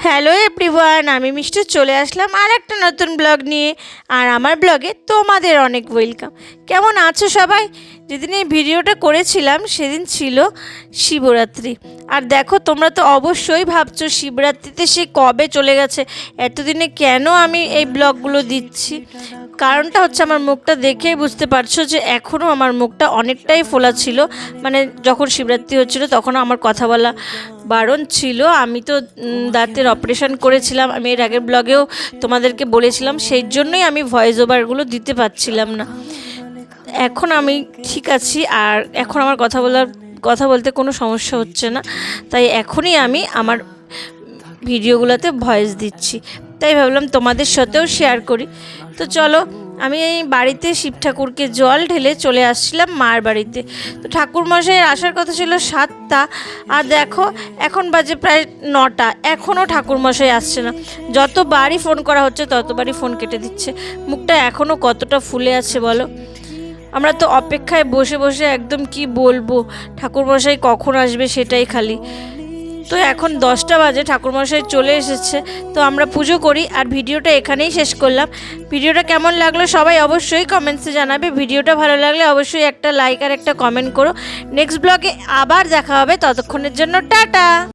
Hello everyone, আমি মিষ্টি চলে আসলাম আর একটা নতুন ব্লগ নিয়ে। আর আমার ব্লগে তোমাদের অনেক ওয়েলকাম। কেমন আছো সবাই? যেদিন এই ভিডিওটা করেছিলাম সেদিন ছিল শিবরাত্রি। আর দেখো, তোমরা তো অবশ্যই ভাবছো শিবরাত্রিতে সে কবে চলে গেছে, এতদিনে কেন আমি এই ব্লগগুলো দিচ্ছি। কারণটা হচ্ছে, আমার মুখটা দেখেই বুঝতে পারছো যে এখনও আমার মুখটা অনেকটাই ফোলা ছিল। মানে যখন শিবরাত্রি হচ্ছিল তখনও আমার কথা বলা বারণ ছিল। আমি তো দাঁতের অপারেশন করেছিলাম, আমি এর আগের ব্লগেও তোমাদেরকে বলেছিলাম, সেই জন্যই আমি ভয়েস ওভারগুলো দিতে পারছিলাম না। এখন আমি ঠিক আছি, আর এখন আমার কথা বলতে কোনো সমস্যা হচ্ছে না। তাই এখনই আমি আমার ভিডিওগুলোতে ভয়েস দিচ্ছি, তাই ভাবলাম তোমাদের সাথেও শেয়ার করি। তো চলো, আমি এই বাড়িতে শিব ঠাকুরকে জল ঢেলে চলে আসছিলাম মার বাড়িতে। তো ঠাকুরমশাইয়ের আসার কথা ছিল 7টা, আর দেখো এখন বাজে প্রায় 9টা, এখনও ঠাকুরমশাই আসছে না। যতবারই ফোন করা হচ্ছে ততবারই ফোন কেটে দিচ্ছে। মুখটা এখনও কতটা ফুলে আছে বলো। আমরা তো অপেক্ষায় বসে বসে একদম কি বলবো, ঠাকুরমশাই কখন আসবে সেটাই খালি। তো এখন 10টা বাজে, ঠাকুরমশাই চলে এসেছে। তো আমরা পুজো করি, আর ভিডিওটা এখানেই শেষ করলাম। ভিডিওটা কেমন লাগলো সবাই অবশ্যই কমেন্টসে জানাবে। ভিডিওটা ভালো লাগলে অবশ্যই একটা লাইক আর একটা কমেন্ট করো। নেক্সট ব্লগে আবার দেখা হবে, ততক্ষণের জন্য টাটা।